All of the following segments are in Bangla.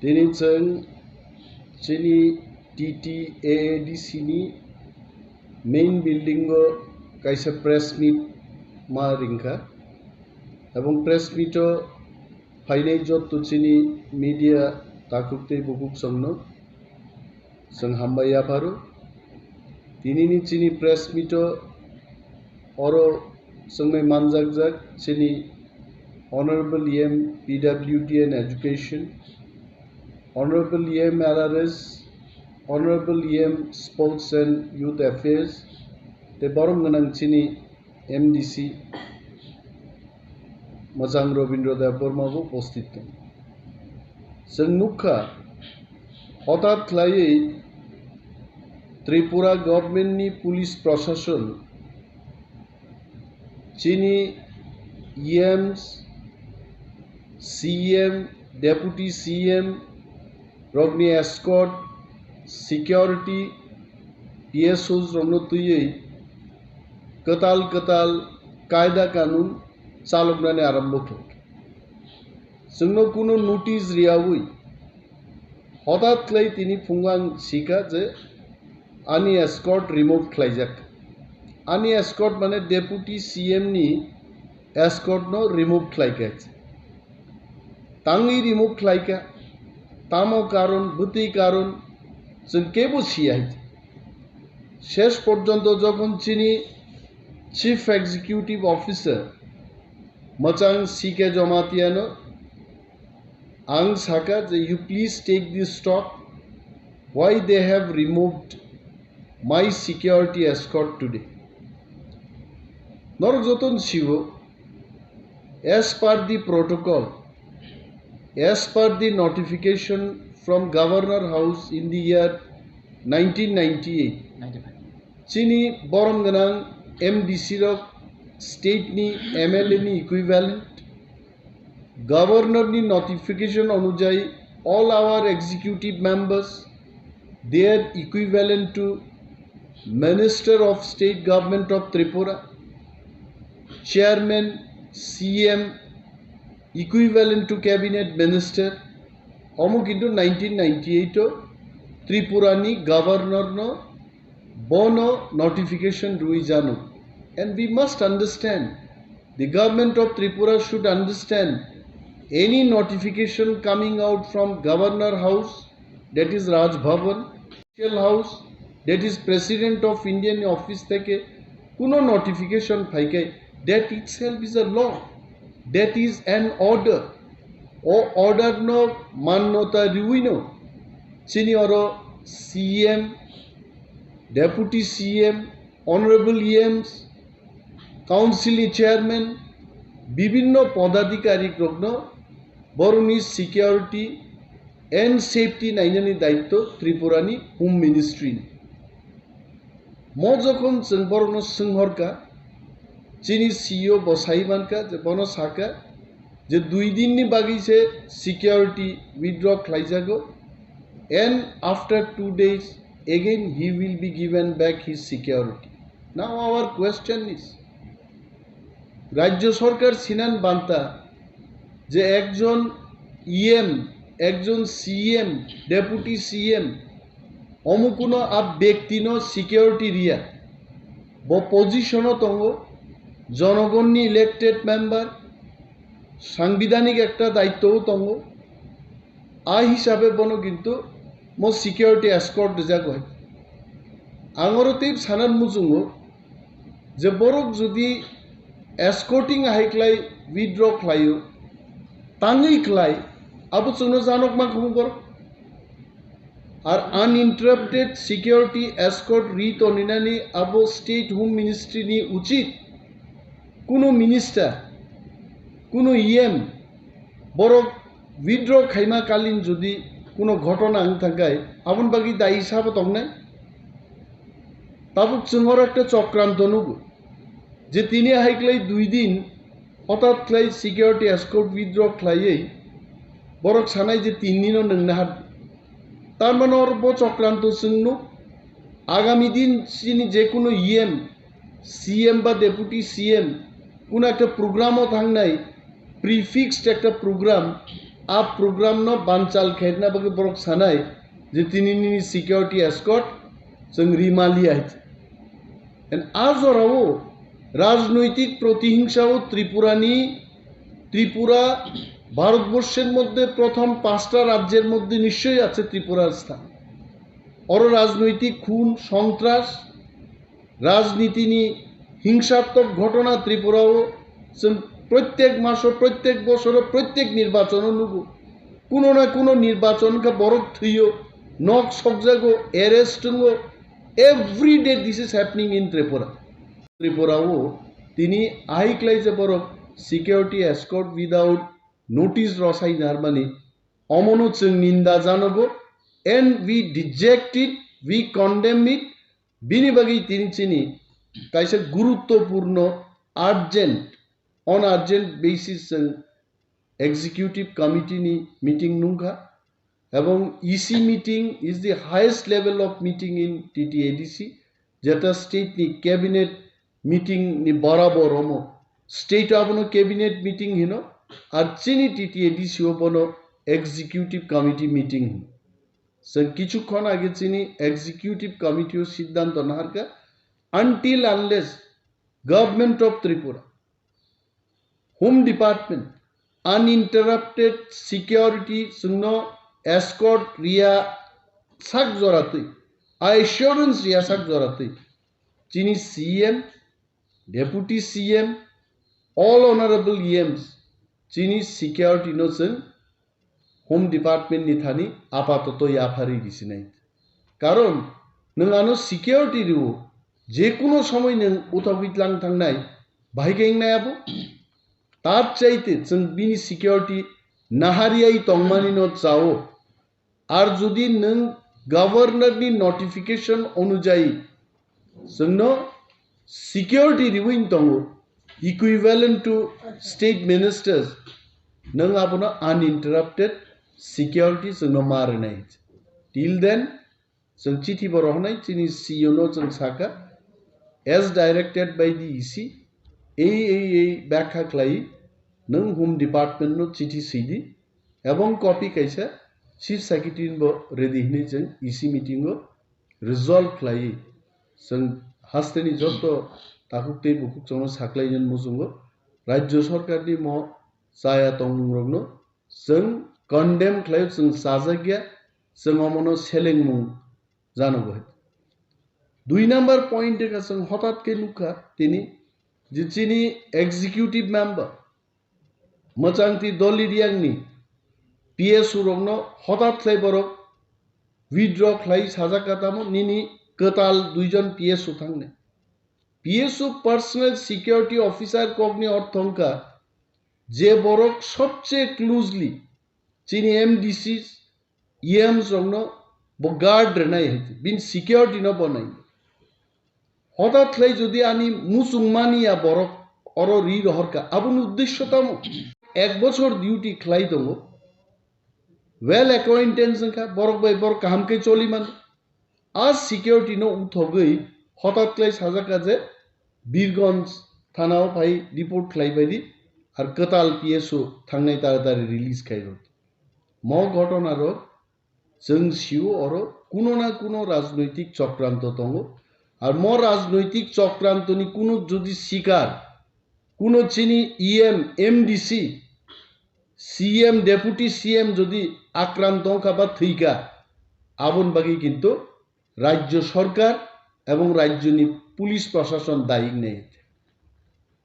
Dini cheng chini TTAADC ni main building go kaisa press meet ma ringka এবং প্রেস মিটও ফাইনাই যত চিনি মিডিয়া তাকুকতে বুকুক সংনো जों हामबाय आफारो दिनैनि चिनि प्रेस मिटो अरो जोंनि मानजागजाग चिनि Honorable EM PWD and Education, Honorable EM RRS, Honorable EM Sports and Youth Affairs, te borong ganang chini MDC Majang Robindra Dev Bormago postit dong. जों नुखा हठाৎ खालायै त्रिपुरा गभर्नमेन्टनि पुलिस प्रशासन चिनि EMs, CEM, Deputy CEM, Rogni Escort, Security, PSOs Rogno tuyei katal कायदा कानून चालकनानै आरम्भ खालामो जोंनो कुनो नोटिस रियावै हठाৎ खालाय तिनि फुंगां सिखा जे आनि एस्कर्ट रिमुव खालायजाक आनि एस्कर्ट माने डेपुटी CM नि एस्कर्ट नो रिमुव खालायका तांगै रिमुव खालायका तामो कारण बुति कारण जों केबो सियाय शेष पर्यन्त जखन चिनि चीफ एग्जीक्यूटिव ऑफिसर मचां सीके जमातियानो आं साका जे you please take this stock why they have removed my security escort today. Norjoton Shivo, as per the protocol, as per the notification from Governor House in the year 1998, Chini Boronganang MDC of state ni MLA ni equivalent, Governor ni notification अनुजाई all our executive members they are equivalent to Minister of State Government of Tripura, Chairman CEM equivalent to Cabinet Minister. Omuk into 1998 Tripura ni Governor no bono notification ruijano, and we must understand the government of Tripura should understand any notification coming out from Governor House, that is Raj Bhavan, Official House, that is President of Indian Office theke kuno notification phaike, that itself is a law, that is an order. O order no mannota riuino chini oro CEM, Deputy CEM, Honorable EMs, Council Chairman, বিভিন্ন পদাধিকারিক রগ্ন বরুণী সিকিউরিটি এন্ড সেফটি নাইনানি দায়িত্ব ত্রিপুরানি হোম মিনিস্ট্রি ম যখন जों বরণ সিংহরকা চিনি সিও বসাইবানকা যে বন সাকা যে 2 দিননি বাগিছে security withdraw খাইজাগো and after 2 days again he will be given back his security. Now our question is, রাজ্য সরকার সিনান বান্তা যে একজন EM, একজন CM, ডেপুটি CM অমুকুনো আপ ব্যক্তিনো সিকিউরিটি রিয়া ব পজিশন তঙ্গ জনগণনি ইলেক্টেড মেম্বার সাংবিধানিক একটা দায়িত্বও তঙ্গ আ হিসাবে বনো কিন্তু মো সিকিউরিটি এসকর্ট যা কয় আঙরতেই সানান মুজুঙ্গো যে বরক যদি escorting haiklai withdraw klayo tangai klai abu chungno janok ma khumgor ar uninterrupted security escort rit oninani abu state home ministry ni uchit kuno minister kuno EM borok withdraw khaima kalin jodi kuno ঘটনা ang thakai abun bagi dai sab tongnai tabuk chungor ekta চক্রান্ত nugu যে তিনি হাইকলাই 2 দিন হঠাৎ খাই সিকিউরিটি এসকর্ট উইথড্র খাইয়ে বরক সানাই যে 3 দিনও নংনা হাত তার মানে ওর ব চক্রান্ত সিংনু আগামী দিন চিনি যে কোনো EM CM বা ডেপুটি CM কোন একটা প্রোগ্রামও থাকনাই প্রিফিক্সড একটা প্রোগ্রাম आ program no banchal khaidna bagi borok sanai je tinini security escort जों রিমালি আছে আজরাও রাজনৈতিক প্রতিহিংসাও ত্রিপুরা ভারতবর্ষের মধ্যে প্রথম 5টা রাজ্যের মধ্যে নিশ্চয়ই আছে ত্রিপুরার স্থান রাজনৈতিক খুন সন্ত্রাস রাজনীতি নি হিংসাত্মক ঘটনা ত্রিপুরাও প্রত্যেক মাসে প্রত্যেক বছর প্রত্যেক নির্বাচন নুগু কোনো না কোনো নির্বাচনকে বরক থইও নক সকজাগো অ্যারেস্টঙ্গো every day this is happening in ত্রিপুরাও তিনি আহিক্লাইজে বরক সিকিউরিটি এসকর্ট উইদাউট নোটিস রসাই নারমানি অমনো जों নিন্দা জানাবো and we reject it we condemn it বিনি বাগি তিনি চিনি কাইসে গুরুত্বপূর্ণ আর্জেন্ট অন আর্জেন্ট বেসিস जों এক্সিকিউটিভ কমিটি নি মিটিং নুঙ্খা এবং EC meeting is the highest level of meeting in TTADC যেটা স্টেট নি ক্যাবিনেট মিটিং নি বরাবর হমো স্টেট আপনো ক্যাবিনেট মিটিং হিনো আর চিনি টিটিএডিসি ওপনো এক্সিকিউটিভ কমিটি মিটিং जों কিছুক্ষণ আগে চিনি এক্সিকিউটিভ কমিটিও সিদ্ধান্ত নাহারকা until unless government of Tripura home department uninterrupted security sungno escort ria sak jorati assurance ria sak jorati chini CEM deputy CEM all honorable EMs chini security no sung home department ni thani apatoto yafari disinai karon nangano security riu je kono somoy nang uthau gitlang thangnai bhaigeng nai abo তার চাইতে जों बिनि सिकिउरिटी नाहारियाई तंगमानि न चाओ আর যদি नों गवर्नरनि नटिफिकेशन अनुযায়ী जोंनो सिकिउरिटी रिविं दंगो इक्विवेलेंट टू स्टेट मिनिस्टर्स नों आबनो अनइंटरप्टेड सिकिउरिटी जोंनो मारनाय टिल देन जों चिठी बरहनाय जोंनि सीईओ नो जों साका एज डायरेक्टेड बाय दी इसी এই ব্যাখ্যা ক্লাই नों হোম डिपार्टमेंट नो चिठी सीदी एवं कॉपी कैसा चीफ सेक्रेटरी बो रेडी हिने जों इसी मीटिंग रिजल्व क्लाई जों हास्तेनि जतो ताकुते बुकुक जों साख्लायजन मुजुंगो राज्य सरकारनि म जाया तंगरगनो जों कन्डेम क्लाई जों साजागिया जों अमनो सेलेंमु जानोबो 2 नम्बर पॉइंट का जों हठात के नुखा तिनी जिचिनी एग्जीक्यूटिव मेंबर मचांगती दलिरियांगनी पीएसओ रंगनो हठात क्लाई बरक विथड्र क्लाई साजा कातामो निनी कताल दुइजन पीएसओ थांगने पीएसओ पर्सनल सिक्योरिटी ऑफिसर कगनी अर्थंका जे बरक सबचेয়ে क्लोजली चिनी एमडीसी ईएम्स रंगनो ब गार्ड रेनाय हेति बिन सिक्योरिटी न बनाय हठात क्लाई যদি আনি মুসুংমানিয়া বরক অর রি রহরকা আবুন উদ্দেশ্যতাম এক বছর ডিউটি ক্লাই দङ वेल अक्वाइंटेंस का बरक बाय बरक कामके चलिमान आज सिक्योरिटी नो उथगै हठात क्लाई साजा काजे बीरगंज थानाव भाई रिपोर्ट क्लाई बायदि आर कताल पीएसओ थांनाय तारातारि रिलीज खाइरो म घटनार जों सिउ अर कुनो ना कुनो राजनैतिक चक्रांत दङ আর म রাজনৈতিক চক্রান্তনি কোনো যদি শিকার কোনো চিনি EM MDC CM deputy CM যদি আক্রান্ত বা থইকা আবন বাকি কিন্তু রাজ্য সরকার এবং রাজ্যনি পুলিশ প্রশাসন দায়ী নেই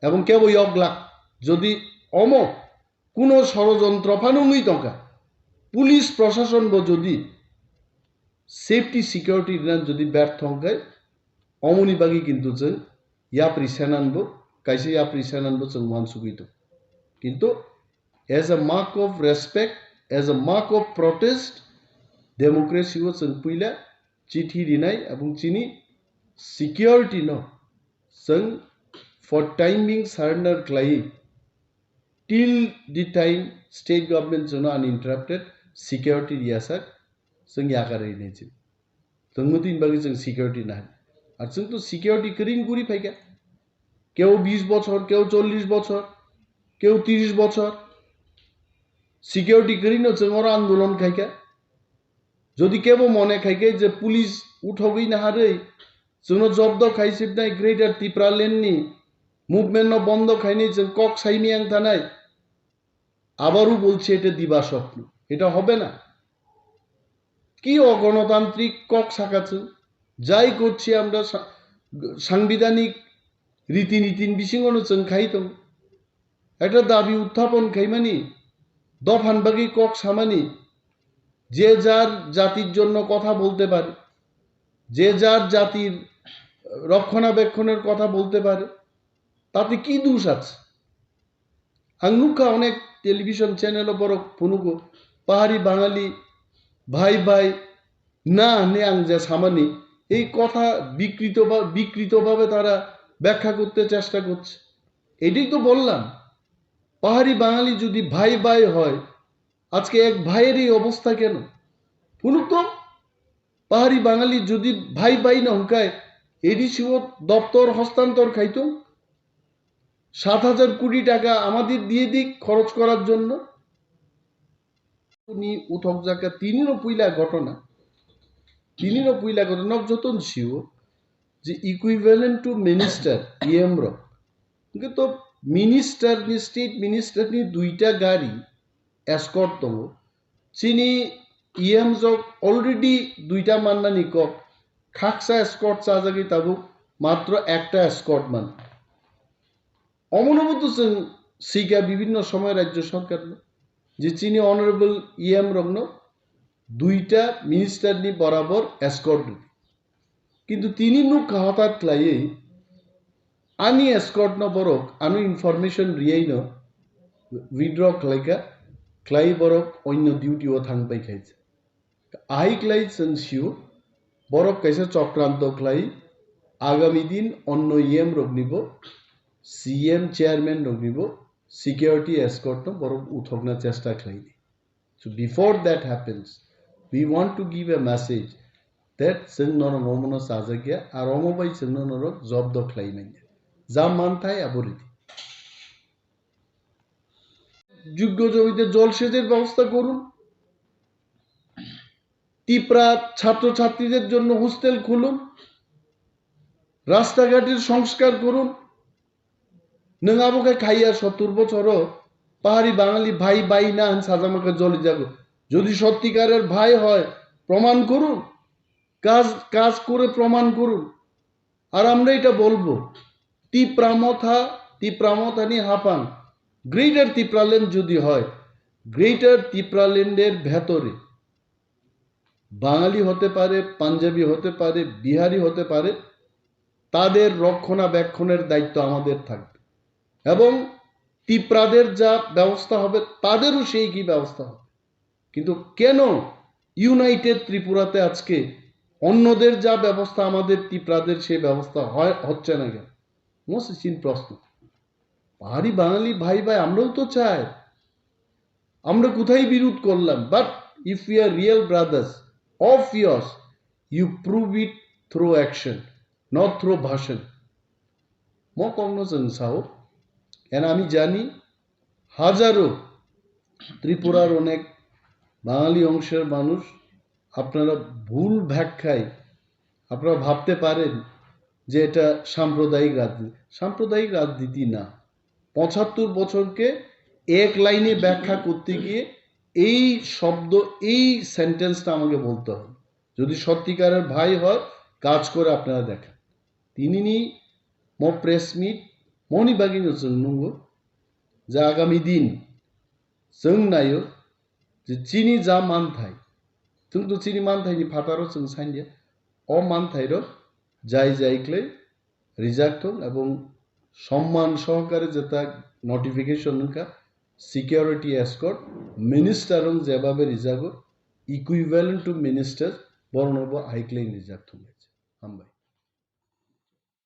এবং কেবল ইয়গলা যদি অম কোনো ষড়যন্ত্র ফানুই টঙ্কা পুলিশ প্রশাসন যদি সেফটি সিকিউরিটি যদি ব্যর্থ হয় অমনি বাকি কিন্তু जों याप्रि सेनानबो काइसे याप्रि सेनानबो जों मानसुगितो किन्तु as a mark of respect as a mark of protest democracy को जों पइला चिठी दिनाय एबं चिनी सिक्योरिटी न जों फर टाइम बिंग सरेंडर क्लाई till the time state government जों अनइंटरप्टेड सिक्योरिटी रियासाक जों यागारैनाय जों मतिन बाकी जों सिक्योरिटी ना আর जों तो सिक्योरिटी करिन गुरी फाइका केउ 20 বছর কেউ 40 বছর কেউ 30 বছর সিকিউরিটি করি না ওরা আন্দোলন খাইকা যদি কেউ মনে খাইকে যে পুলিশ উঠবই না হারে जोंनो जब्द खाइसिबनाय ग्रेटर टिप्रालेन्डनि मुभमेन्ट बन्द खाइनि जों কক সাইমিয়াং থানায় আবারও বলছি এটা দিবা স্বপ্ন এটা হবে না কি অগণতান্ত্রিক কক সাকাছে যাই করছি আমরা সাংবিধানিক রীতিনীতিন বিসিঙ্গনো जों খাইতং একটা দাবি উত্থাপন খাইমানি দফানবাগি কক সামানি যে যার জাতির জন্য কথা বলতে পারে যে যার জাতির রক্ষণাবেক্ষণের কথা বলতে পারে তাতে কি দোষ আছে আংনুকা অনেক টেলিভিশন চ্যানেল বড় ফুনুকো পাহাড়ি বাঙালি ভাই ভাই না নে আং যে সামানি এই কথা বিকৃতভাবে তারা ব্যাখ্যা করতে চেষ্টা করছে এটাই তো বললাম পাহাড়ি বাঙালি যদি ভাই ভাই হয় আজকে এক ভাইয়ের এই অবস্থা কেন ফুনুক তো পাহাড়ি বাঙালি যদি ভাই ভাই না হুকায় এডিসিও দপ্তর হস্তান্তর খাইতো 7,000 কোটি টাকা আমাদের দিয়ে দিক খরচ করার জন্য উনি উঠক জাকা তিনিরও পইলা ঘটনা যতন শিও যে ইকুইভ্যালেন্ট টু মিনিস্টার ইএম র কিন্তু মিনিস্টার নি স্টেট মিনিস্টার নি দুইটা গাড়ি এসকর্ট দङ চিনি ইএম জক অলরেডি দুইটা মান্নানি কক খাকসা এসকর্ট চাজাগি তাবুক মাত্র একটা এসকর্ট মান অমনবত जों সিগা বিভিন্ন সময় রাজ্য সরকার যে চিনি অনারেবল ইএম রগ্ন দুইটা মিনিস্টার নি বরাবর এসকর্ট কিন্তু তিনি নুক হঠাৎ লাই আনি এসকর্ট ন বরক আনু ইনফরমেশন রিয়াই ন উইথড্র খাইকা ক্লাই বরক অন্য ডিউটিও থাংবাই খাইছে আই ক্লাই जों সিও বরক কাইসা চক্রান্ত ক্লাই আগামী দিন অন্য ইএম রগ্নিব CEM চেয়ারম্যান রগ্নিব সিকিউরিটি এসকর্ট ন বরক উঠকনা চেষ্টা খাইনি so before that happens we want to give a message that जों नर मोमनो साजागिया আর অমবাই जों नर জব্দ খাইমাইয়া যা মানথাই আবরিতি যোগ্য জমিতে জলসেচের ব্যবস্থা করুন টিপ্রা ছাত্রছাত্রীদের জন্য হোস্টেল খুলুন রাস্তাঘাটের সংস্কার করুন নঙাবকে খাইয়া 70 বছর পাহাড়ি বাঙালি ভাই ভাই না সাজামাকে জলি যাগো যদি সত্যিকারের ভাই হয় প্রমাণ করুন কাজ করে প্রমাণ করুন আর আমরা এটা বলবো টিপ্রামথানি হাফাং গ্রেটার টিপ্রাল্যান্ড যদি হয় গ্রেটার টিপ্রাল্যান্ডের ভেতরে বাঙালি হতে পারে পাঞ্জাবি হতে পারে বিহারি হতে পারে তাদের রক্ষণাবেক্ষণের দায়িত্ব আমাদের থাকবে এবং টিপ্রাদের যা ব্যবস্থা হবে তাদেরও সেই কি ব্যবস্থা হবে কিন্তু কেন ইউনাইটেড ত্রিপুরাতে আজকে অন্যদের যা ব্যবস্থা আমাদের টিপ্রাদের সেই ব্যবস্থা হচ্ছে না কেন মসৃণ প্রশ্ন পাহাড়ি বাঙালি ভাই ভাই আমরাও তো চাই আমরা কোথায় বিরোধ করলাম but if you are real brothers of years you prove it through action not through ভাষণ কর্ণ जों সাহো এন আমি জানি হাজারো ত্রিপুরার অনেক বাঙালি অংশের মানুষ আপনারা ভুল ব্যাখ্যায় আপনারা ভাবতে পারেন যে এটা সাম্প্রদায়িক রাজনীতি না 75 বছরকে এক লাইনে ব্যাখ্যা করতে গিয়ে এই শব্দ এই সেন্টেন্সটা আমাকে বলতে হবে যদি সত্যিকারের ভাই হয় কাজ করে আপনারা দেখেন তিনি নি প্রেস মিট মনি বাগিনো जों नुंगो যে আগামী দিন जों नायो যে চিনি যা মানথাই जों তো চিনি মানথাইনি ফাটারও जों সাইনিয়া অমানথাইর যাই যাইক্লে রিজাক্ট এবং সম্মান সহকারে যেটা নোটিফিকেশন নুকা সিকিউরিটি এসকর্ট মিনিস্টার যেভাবে রিজাগো ইকুইভ্যালেন্ট টু মিনিস্টার বর্ণব আইক্লেই রিজাক্ট হয়েছে হামবাই